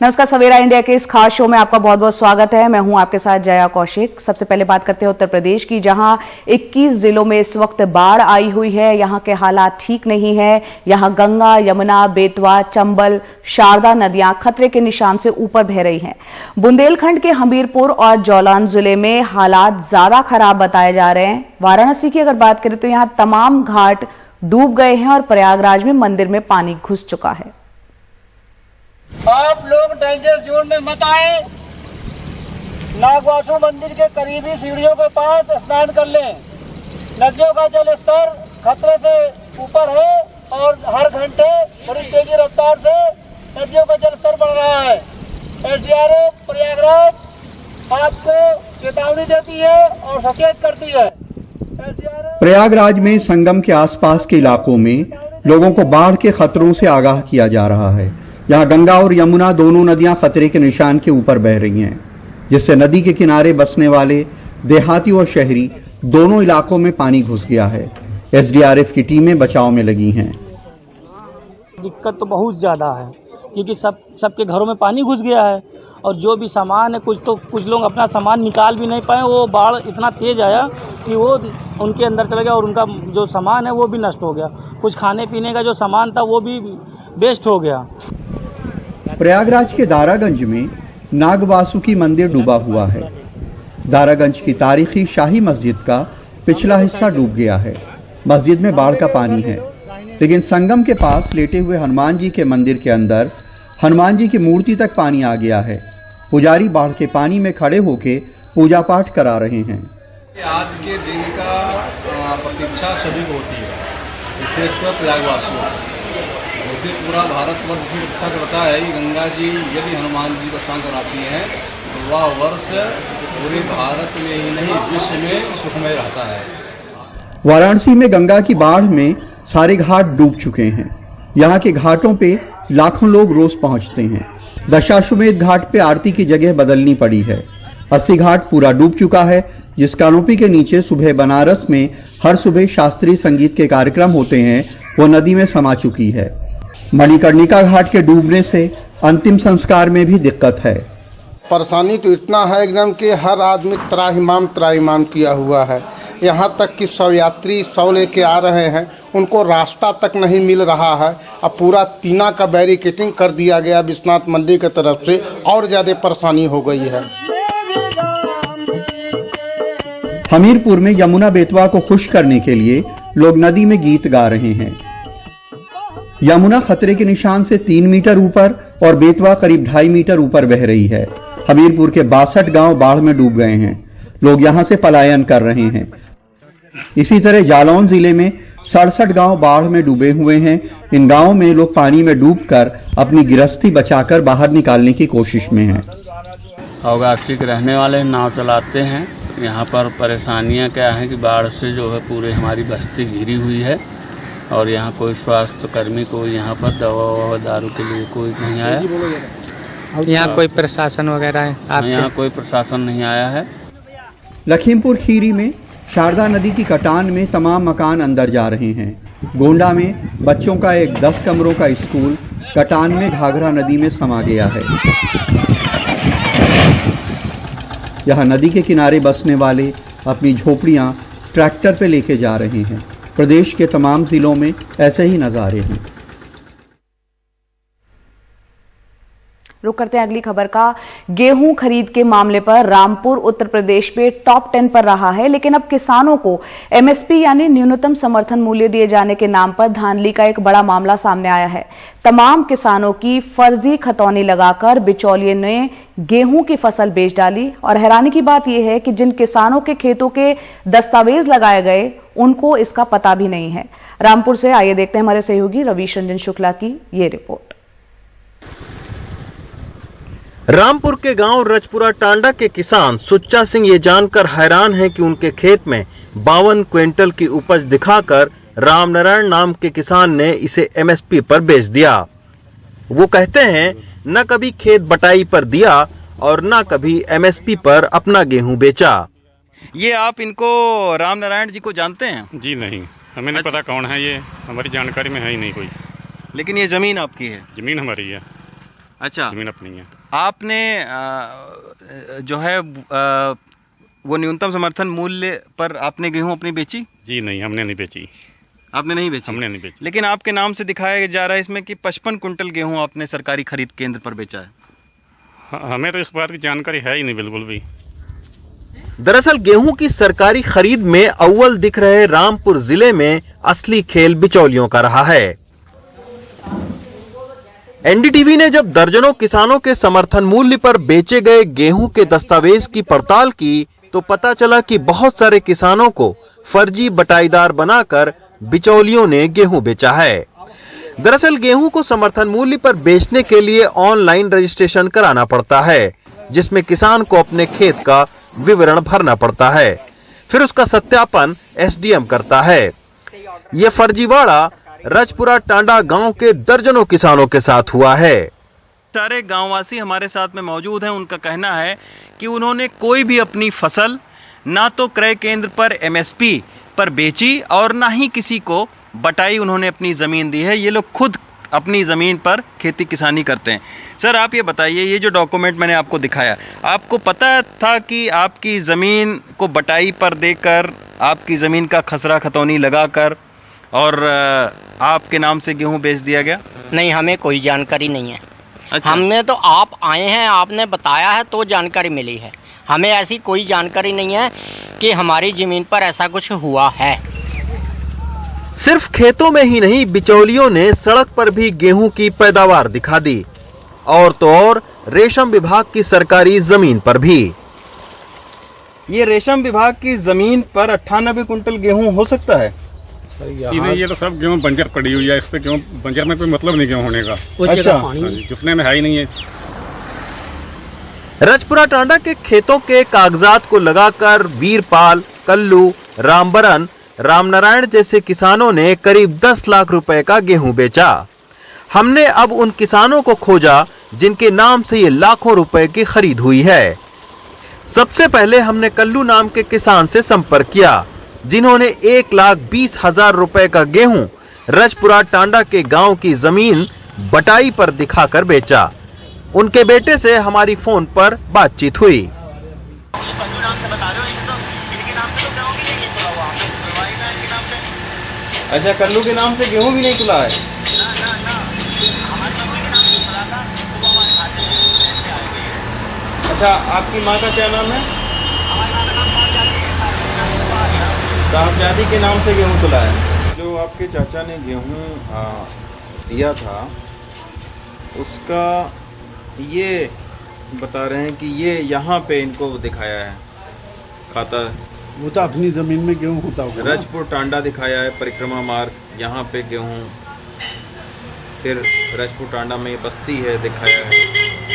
नमस्कार, सवेरा इंडिया के इस खास शो में आपका बहुत बहुत स्वागत है। मैं हूं आपके साथ जया कौशिक। सबसे पहले बात करते हैं उत्तर प्रदेश की, जहां 21 जिलों में इस वक्त बाढ़ आई हुई है। यहां के हालात ठीक नहीं है। यहां गंगा, यमुना, बेतवा, चंबल, शारदा नदियां खतरे के निशान से ऊपर बह रही हैं। बुंदेलखंड के हमीरपुर और जौलान जिले में हालात ज्यादा खराब बताए जा रहे हैं। वाराणसी की अगर बात करें तो यहां तमाम घाट डूब गए हैं और प्रयागराज में मंदिर में पानी घुस चुका है। आप लोग डेंजर जोन में मत आए। नागवासु मंदिर के करीबी सीढ़ियों के पास स्नान कर लें। नदियों का जल स्तर खतरे से ऊपर है और हर घंटे बड़ी तेजी रफ्तार से नदियों का जल स्तर बढ़ रहा है। एसडीआरएफ प्रयागराज आपको चेतावनी देती है और सचेत करती है। प्रयागराज में संगम के आसपास के इलाकों में लोगों को बाढ़ के खतरों से आगाह किया जा रहा है। यहाँ गंगा और यमुना दोनों नदियां खतरे के निशान के ऊपर बह रही हैं, जिससे नदी के किनारे बसने वाले देहाती और शहरी दोनों इलाकों में पानी घुस गया है। एसडीआरएफ की टीमें बचाव में लगी हैं। दिक्कत तो बहुत ज़्यादा है क्योंकि सबके घरों में पानी घुस गया है और जो भी सामान है कुछ लोग अपना सामान निकाल भी नहीं पाए। वो बाढ़ इतना तेज आया कि वो उनके अंदर चला गया और उनका जो सामान है वो भी नष्ट हो गया। कुछ खाने पीने का जो सामान था वो भी वेस्ट हो गया। प्रयागराज के दारागंज में नागवासुकी मंदिर डूबा हुआ है। दारागंज की तारीखी शाही मस्जिद का पिछला हिस्सा डूब गया है। मस्जिद में बाढ़ का पानी है, लेकिन संगम के पास लेटे हुए हनुमान जी के मंदिर के अंदर हनुमान जी की मूर्ति तक पानी आ गया है। पुजारी बाढ़ के पानी में खड़े होकर पूजा पाठ करा रहे हैं। आज के दिन का प्रतीक्षा सभी को होती है, विशेषकर प्रयागवासियों। जैसे पूरा भारतवर्ष इसी प्रतीक्षा करता है कि गंगा जी यदि हनुमान जी को स्नान कराती हैं तो वह वर्ष पूरे भारत में ही नहीं विश्व में सुखमय रहता है। वाराणसी में गंगा की बाढ़ में सारे घाट डूब चुके हैं। यहाँ के घाटों पे लाखों लोग रोज पहुँचते हैं। दशाश्वमेध घाट पे आरती की जगह बदलनी पड़ी है। 80 घाट पूरा डूब चुका है, जिस कैनोपी के नीचे सुबह बनारस में हर सुबह शास्त्रीय संगीत के कार्यक्रम होते हैं, वो नदी में समा चुकी है। मणिकर्णिका घाट के डूबने से अंतिम संस्कार में भी दिक्कत है। परेशानी तो इतना है एकदम कि हर आदमी त्राहिमाम किया हुआ है। यहाँ तक कि 100 यात्री 100 लेके आ रहे हैं, उनको रास्ता तक नहीं मिल रहा है। अब पूरा टीना का बैरिकेटिंग कर दिया गया विश्वनाथ मंदिर की तरफ से, और ज़्यादा परेशानी हो गई है। हमीरपुर में यमुना बेतवा को खुश करने के लिए लोग नदी में गीत गा रहे हैं। यमुना खतरे के निशान से 3 मीटर ऊपर और बेतवा करीब 2.5 मीटर ऊपर बह रही है। हमीरपुर के 62 गांव बाढ़ में डूब गए हैं। लोग यहां से पलायन कर रहे हैं। इसी तरह जालौन जिले में 67 गांव बाढ़ में डूबे हुए हैं। इन गांवों में लोग पानी में डूबकर अपनी गृहस्थी बचाकर बाहर निकालने की कोशिश में हैं। अवगासी के रहने वाले नाव चलाते हैं। यहाँ पर परेशानियाँ क्या हैं कि बाढ़ से जो है पूरे हमारी बस्ती घिरी हुई है और यहाँ कोई स्वास्थ्य कर्मी कोई यहाँ पर दवा दारू के लिए कोई नहीं आया। यहाँ कोई प्रशासन वगैरह है? यहाँ कोई प्रशासन नहीं आया है। लखीमपुर खीरी में शारदा नदी की कटान में तमाम मकान अंदर जा रहे हैं। गोंडा में बच्चों का एक 10 कमरों का स्कूल कटान में घाघरा नदी में समा गया है। यहाँ नदी के किनारे बसने वाले अपनी झोपड़ियाँ ट्रैक्टर पे लेके जा रहे हैं। प्रदेश के तमाम जिलों में ऐसे ही नज़ारे हैं। रुक करते हैं अगली खबर का। गेहूं खरीद के मामले पर रामपुर उत्तर प्रदेश में टॉप 10 पर रहा है, लेकिन अब किसानों को एमएसपी यानी न्यूनतम समर्थन मूल्य दिए जाने के नाम पर धांधली का एक बड़ा मामला सामने आया है। तमाम किसानों की फर्जी खतौनी लगाकर बिचौलिए ने गेहूं की फसल बेच डाली और हैरानी की बात यह है कि जिन किसानों के खेतों के दस्तावेज लगाए गए उनको इसका पता भी नहीं है। रामपुर से आइए देखते हैं हमारे सहयोगी रवीश रंजन शुक्ला की ये रिपोर्ट। रामपुर के गांव रजपुरा टांडा के किसान सुच्चा सिंह ये जानकर हैरान हैं कि उनके खेत में 52 क्विंटल की उपज दिखाकर रामनारायण नाम के किसान ने इसे एमएसपी पर बेच दिया। वो कहते हैं न कभी खेत बटाई पर दिया और न कभी एमएसपी पर अपना गेहूं बेचा। ये आप इनको रामनारायण जी को जानते हैं? जी नहीं, हमें नहीं पता कौन है ये, हमारी जानकारी में है ही नहीं कोई। लेकिन ये जमीन आपकी है? जमीन हमारी है। अच्छा, जमीन अपनी है। आपने जो है वो न्यूनतम समर्थन मूल्य पर आपने गेहूं अपनी बेची? जी नहीं, हमने नहीं बेची। आपने नहीं बेची? हमने नहीं बेची। लेकिन आपके नाम से दिखाया जा रहा है इसमें कि 55 कुंटल गेहूं आपने सरकारी खरीद केंद्र पर बेचा है। हमें तो इस बात की जानकारी है ही नहीं बिल्कुल भी। दरअसल गेहूं की सरकारी खरीद में अव्वल दिख रहे रामपुर जिले में असली खेल बिचौलियों का रहा है। एनडीटीवी ने जब दर्जनों किसानों के समर्थन मूल्य पर बेचे गए गेहूं के दस्तावेज की पड़ताल की तो पता चला कि बहुत सारे किसानों को फर्जी बटाईदार बनाकर बिचौलियों ने गेहूं बेचा है। दरअसल गेहूं को समर्थन मूल्य पर बेचने के लिए ऑनलाइन रजिस्ट्रेशन कराना पड़ता है, जिसमें किसान को अपने खेत का विवरण भरना पड़ता है, फिर उसका सत्यापन एसडीएम करता है। ये फर्जीवाड़ा रजपुरा टांडा गांव के दर्जनों किसानों के साथ हुआ है। सारे गांववासी हमारे साथ में मौजूद हैं। उनका कहना है कि उन्होंने कोई भी अपनी फसल ना तो क्रय केंद्र पर एमएसपी पर बेची और ना ही किसी को बटाई उन्होंने अपनी जमीन दी है। ये लोग खुद अपनी ज़मीन पर खेती किसानी करते हैं। सर आप ये बताइए, ये जो डॉक्यूमेंट मैंने आपको दिखाया, आपको पता था कि आपकी ज़मीन को बटाई पर देकर, आपकी ज़मीन का खसरा खतौनी लगाकर और आपके नाम से गेहूं बेच दिया गया? नहीं, हमें कोई जानकारी नहीं है। अच्छा। हमने तो आप आए हैं, आपने बताया है तो जानकारी मिली है। हमें ऐसी कोई जानकारी नहीं है कि हमारी ज़मीन पर ऐसा कुछ हुआ है। सिर्फ खेतों में ही नहीं, बिचौलियों ने सड़क पर भी गेहूं की पैदावार दिखा दी, और तो और रेशम विभाग की सरकारी जमीन पर भी। ये रेशम विभाग की जमीन पर 98 कुंटल गेहूं हो सकता है? ये तो सब गेहूं बंजर पड़ी हुई है। इस पे गेहूं बंजर में कोई मतलब नहीं गेहूं होने का। अच्छा, जुटने में है ही नहीं है। रजपुरा टांडा के खेतों के कागजात को लगाकर वीरपाल, कल्लू, रामबरन, रामनारायण जैसे किसानों ने करीब 10 लाख रुपए का गेहूं बेचा। हमने अब उन किसानों को खोजा जिनके नाम से ये लाखों रुपए की खरीद हुई है। सबसे पहले हमने कल्लू नाम के किसान से संपर्क किया, जिन्होंने 1,20,000 रुपए का गेहूं रजपुरा टांडा के गांव की जमीन बटाई पर दिखाकर बेचा। उनके बेटे से हमारी फोन पर बातचीत हुई। अच्छा, कल्लू के नाम से गेहूं भी नहीं तुला है? अच्छा, आपकी माँ का क्या नाम है? साहबजादी के नाम से गेहूं तुला है। जो आपके चाचा ने गेहूं दिया था, उसका ये बता रहे हैं कि ये यहाँ पे इनको दिखाया है खाता। वो तो अपनी जमीन में गेहूं होता होगा। रजपुर टांडा दिखाया है, परिक्रमा मार्ग, यहाँ पे गेहूं। फिर रजपुर टांडा में बस्ती है दिखाया है,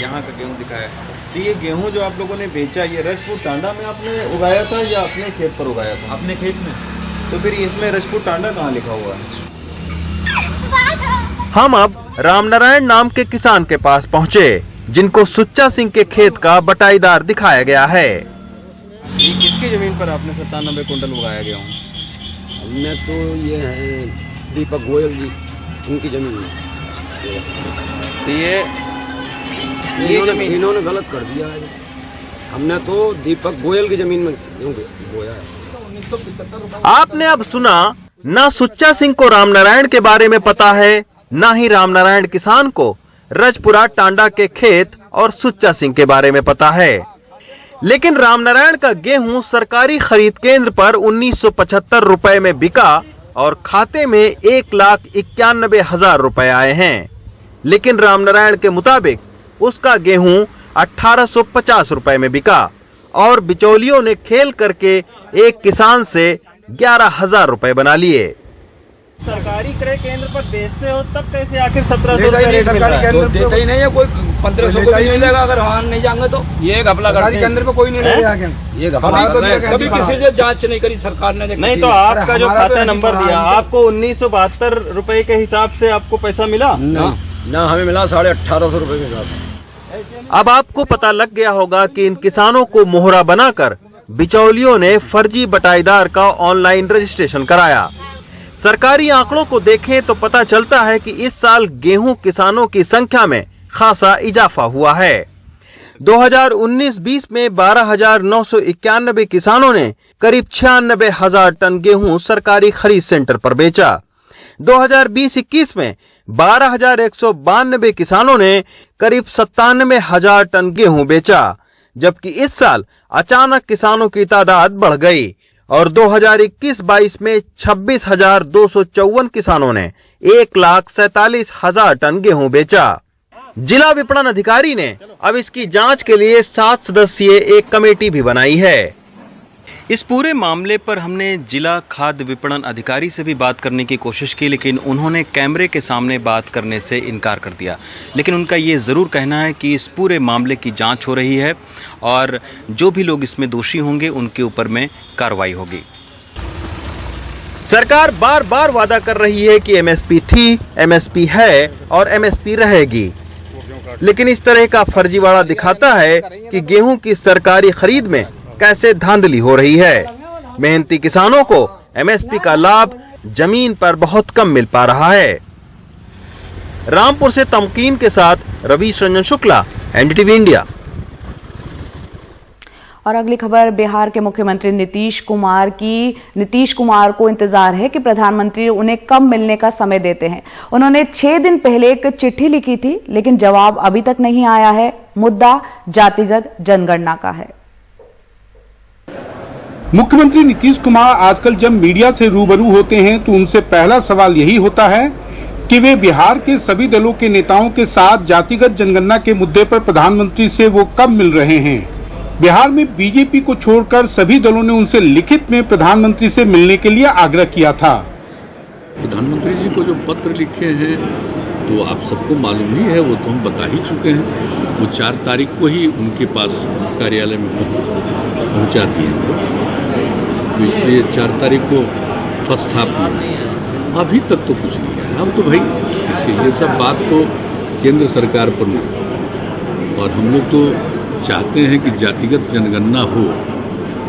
यहाँ का गेहूं दिखाया है। तो ये गेहूं जो आप लोगों ने बेचा, ये रजपुर टांडा में आपने उगाया था या अपने खेत पर उगाया था? अपने खेत में। तो फिर इसमें रजपुर टांडा कहाँ लिखा हुआ है? हम अब रामनारायण नाम के किसान के पास पहुँचे, जिनको सुच्चा सिंह के खेत का बटाईदार दिखाया गया है। ये किसकी जमीन पर आपने 97 कुंटल उगाया गेहूं? हमने तो ये है दीपक गोयल जी, उनकी जमीन में। तो ये जमीन इन्होंने गलत कर दिया है। हमने तो दीपक गोयल की जमीन में बोया है। आपने अब सुना, ना सुच्चा सिंह को रामनारायण के बारे में पता है, ना ही रामनारायण किसान को रजपुरा टांडा के खेत और सुच्चा सिंह के बारे में पता है। लेकिन रामनारायण का गेहूं सरकारी खरीद केंद्र पर 1975 रुपए में बिका और खाते में 1,91,000 रुपए आए हैं। लेकिन रामनारायण के मुताबिक उसका गेहूं 1,850 रुपए में बिका और बिचौलियों ने खेल करके एक किसान से 11,000 रुपए बना लिए। सरकारी क्रय केंद्र पर बेचते हो तब कैसे आखिर 1700 रुपए रेट मिल रहा है? तो देता ही नहीं है कोई, 1500 को भी नहीं मिलेगा अगर वहाँ नहीं जाएंगे तो। ये घपला करते हैं। केंद्र पे कोई नहीं ले रहा है। ये घपला कभी किसी से जांच नहीं करी सरकार ने। नहीं तो आपका जो खाता नंबर दिया, आपको 1972 रुपए के हिसाब से आपको पैसा मिला? ना, हमें मिला 1850 रुपए के हिसाब। अब आपको पता लग गया होगा कि इन किसानों को मोहरा बनाकर बिचौलियों ने फर्जी बटाईदार का ऑनलाइन रजिस्ट्रेशन कराया। सरकारी आंकड़ों को देखें तो पता चलता है कि इस साल गेहूं किसानों की संख्या में खासा इजाफा हुआ है। 2019-20 में 12,991 किसानों ने करीब 96,000 टन गेहूं सरकारी खरीद सेंटर पर बेचा। 2020-21 में 12,192 किसानों ने करीब 97,000 टन गेहूं बेचा, जबकि इस साल अचानक किसानों की तादाद बढ़ गई और 2021-22 में 26,254 किसानों ने 1,47,000 टन गेहूं बेचा। जिला विपणन अधिकारी ने अब इसकी जांच के लिए 7 सदस्यीय एक कमेटी भी बनाई है। इस पूरे मामले पर हमने जिला खाद्य विपणन अधिकारी से भी बात करने की कोशिश की, लेकिन उन्होंने कैमरे के सामने बात करने से इनकार कर दिया। लेकिन उनका ये ज़रूर कहना है कि इस पूरे मामले की जांच हो रही है और जो भी लोग इसमें दोषी होंगे उनके ऊपर में कार्रवाई होगी। सरकार बार बार वादा कर रही है कि एमएसपी थी, एमएसपी है और एमएसपी रहेगी, लेकिन इस तरह का फर्जीवाड़ा दिखाता है कि गेहूं की सरकारी खरीद में कैसे धांधली हो रही है। मेहनती किसानों को एमएसपी का लाभ जमीन पर बहुत कम मिल पा रहा है। रामपुर से तमकीन के साथ रवीश रंजन शुक्ला, एनडीटीवी इंडिया। और अगली खबर बिहार के मुख्यमंत्री नीतीश कुमार की। नीतीश कुमार को इंतजार है कि प्रधानमंत्री उन्हें कब मिलने का समय देते हैं। उन्होंने 6 दिन पहले एक चिट्ठी लिखी थी, लेकिन जवाब अभी तक नहीं आया है। मुद्दा जातिगत जनगणना का है। मुख्यमंत्री नीतीश कुमार आजकल जब मीडिया से रूबरू होते हैं तो उनसे पहला सवाल यही होता है कि वे बिहार के सभी दलों के नेताओं के साथ जातिगत जनगणना के मुद्दे पर प्रधानमंत्री से वो कब मिल रहे हैं। बिहार में बीजेपी को छोड़कर सभी दलों ने उनसे लिखित में प्रधानमंत्री से मिलने के लिए आग्रह किया था। प्रधानमंत्री जी को जो पत्र लिखे हैं तो आप सबको मालूम ही है, वो तो हम बता ही चुके हैं। वो 4 तारीख को ही उनके पास कार्यालय में पहुंचा दिए, तो इसलिए 4 तारीख को फर्स्ट हाफ में अभी तक तो कुछ नहीं है। अब तो भाई देखिए, ये सब बात तो केंद्र सरकार पर नहीं, और हम लोग तो चाहते हैं कि जातिगत जनगणना हो,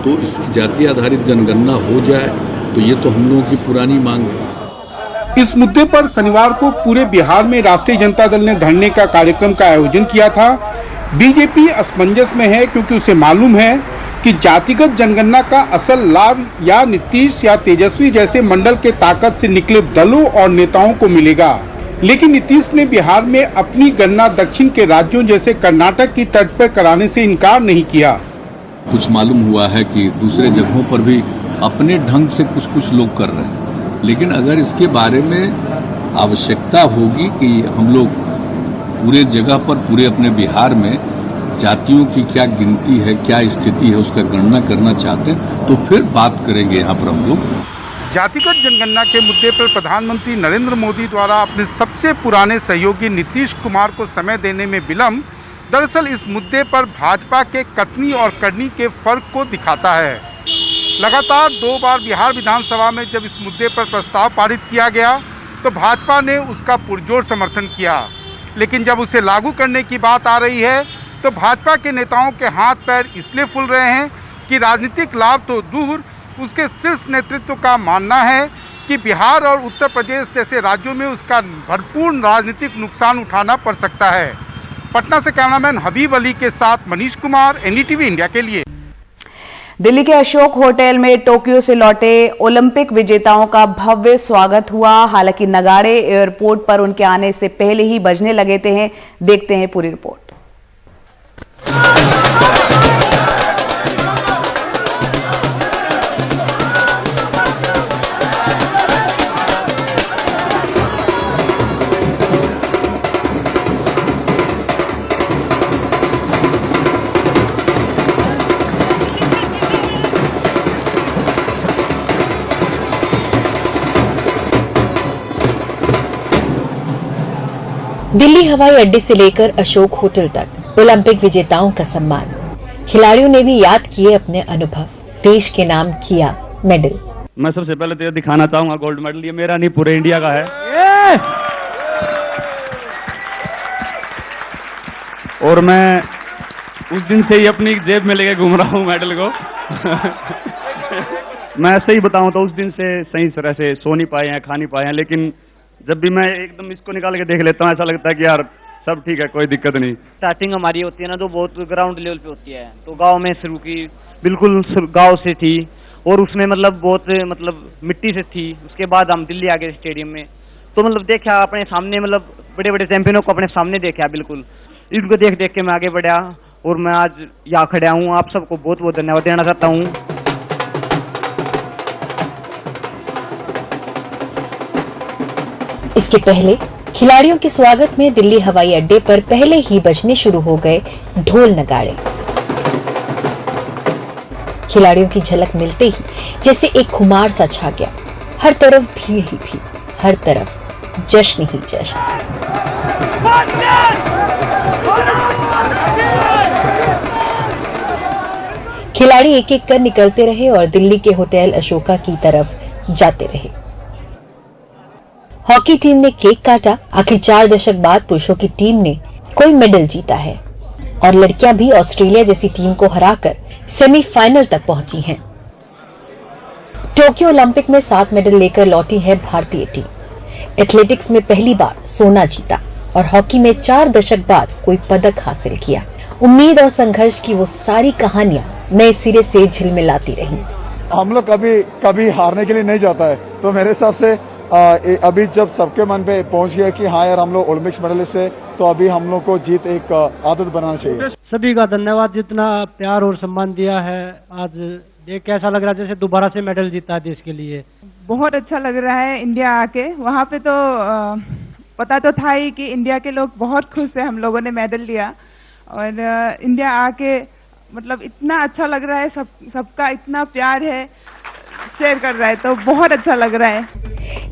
तो इसकी जाति आधारित जनगणना हो जाए, तो ये तो हम लोगों की पुरानी मांग है। इस मुद्दे पर शनिवार को पूरे बिहार में राष्ट्रीय जनता दल ने धरने का कार्यक्रम का आयोजन किया था। बीजेपी असमंजस में है क्योंकि उसे मालूम है कि जातिगत जनगणना का असल लाभ या नीतीश या तेजस्वी जैसे मंडल के ताकत से निकले दलों और नेताओं को मिलेगा, लेकिन नीतीश ने बिहार में अपनी गणना दक्षिण के राज्यों जैसे कर्नाटक की तर्ज पर कराने से इनकार नहीं किया। कुछ मालूम हुआ है कि दूसरे जगहों पर भी अपने ढंग से कुछ लोग कर रहे हैं, लेकिन अगर इसके बारे में आवश्यकता होगी कि हम लोग पूरे जगह पर, पूरे अपने बिहार में जातियों की क्या गिनती है, क्या स्थिति है, उसका गणना करना चाहते हैं, तो फिर बात करेंगे यहाँ पर हम लोग। जातिगत जनगणना के मुद्दे पर प्रधानमंत्री नरेंद्र मोदी द्वारा अपने सबसे पुराने सहयोगी नीतीश कुमार को समय देने में विलंब दरअसल इस मुद्दे पर भाजपा के कथनी और करनी के फर्क को दिखाता है। लगातार 2 बार बिहार विधानसभा में जब इस मुद्दे पर प्रस्ताव पारित किया गया तो भाजपा ने उसका पुरजोर समर्थन किया, लेकिन जब उसे लागू करने की बात आ रही है तो भाजपा के नेताओं के हाथ पैर इसलिए फूल रहे हैं कि राजनीतिक लाभ तो दूर, उसके शीर्ष नेतृत्व का मानना है कि बिहार और उत्तर प्रदेश जैसे राज्यों में उसका भरपूर राजनीतिक नुकसान उठाना पड़ सकता है। पटना से कैमरामैन हबीब अली के साथ मनीष कुमार, एनडीटीवी इंडिया के लिए। दिल्ली के अशोक होटल में टोक्यो से लौटे ओलंपिक विजेताओं का भव्य स्वागत हुआ। हालांकि नगाड़े एयरपोर्ट पर उनके आने से पहले ही बजने लगे थे। देखते हैं पूरी रिपोर्ट। दिल्ली हवाई अड्डे से लेकर अशोक होटल तक ओलंपिक विजेताओं का सम्मान। खिलाड़ियों ने भी याद किए अपने अनुभव, देश के नाम किया मेडल। मैं सबसे पहले तो ये दिखाना चाहूंगा, गोल्ड मेडल ये मेरा नहीं, पूरे इंडिया का है। और मैं उस दिन से ही अपनी जेब में लेके घूम रहा हूँ मेडल को। मैं सही बताऊं तो उस दिन से सही तरह से सो नहीं पाए हैं, खा नहीं पाए हैं, लेकिन जब भी मैं एकदम इसको निकाल के देख लेता हूँ ऐसा लगता है कि यार सब ठीक है, कोई दिक्कत नहीं। स्टार्टिंग हमारी होती है ना तो बहुत ग्राउंड लेवल पे होती है, तो गांव में शुरू की, बिल्कुल गांव से थी और उसमें मतलब बहुत मिट्टी से थी। उसके बाद हम दिल्ली आ गए स्टेडियम में, तो देखा अपने सामने, बड़े बड़े चैंपियनों को अपने सामने देखा, बिल्कुल इनको देख देख के मैं आगे बढ़ा और मैं आज यहाँ खड़ा हूँ। आप सबको बहुत बहुत धन्यवाद देना चाहता हूँ। इसके पहले खिलाड़ियों के स्वागत में दिल्ली हवाई अड्डे पर पहले ही बजने शुरू हो गए ढोल नगाड़े। खिलाड़ियों की झलक मिलते ही जैसे एक खुमार सा छा गया। हर तरफ भीड़ ही भीड़, हर तरफ जश्न ही जश्न। खिलाड़ी एक एक कर निकलते रहे और दिल्ली के होटल अशोका की तरफ जाते रहे। हॉकी टीम ने केक काटा। आखिर 4 दशक बाद पुरुषों की टीम ने कोई मेडल जीता है और लड़कियां भी ऑस्ट्रेलिया जैसी टीम को हराकर सेमीफाइनल तक पहुंची हैं। टोक्यो ओलंपिक में 7 मेडल लेकर लौटी है भारतीय टीम। एथलेटिक्स में पहली बार सोना जीता और हॉकी में 4 दशक बाद कोई पदक हासिल किया। उम्मीद और संघर्ष की वो सारी कहानियां नए सिरे से झिलमिलाती रही। हम लोग कभी हारने के लिए नहीं जाता है, तो मेरे हिसाब से अभी जब सबके मन पे पहुंच गया कि हाँ यार हम लोग ओलंपिक्स मेडलिस्ट है, तो अभी हम लोग को जीत एक आदत बनाना चाहिए। सभी का धन्यवाद, जितना प्यार और सम्मान दिया है। आज देख कैसा लग रहा है जैसे दोबारा से मेडल जीता है देश के लिए। बहुत अच्छा लग रहा है इंडिया आके। वहाँ पे तो पता तो था ही कि इंडिया के लोग बहुत खुश है, हम लोगों ने मेडल लिया। और इंडिया आके इतना अच्छा लग रहा है, सबका इतना प्यार है, शेयर कर रहा है, तो बहुत अच्छा लग रहा है।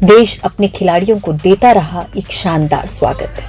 देश अपने खिलाड़ियों को देता रहा एक शानदार स्वागत।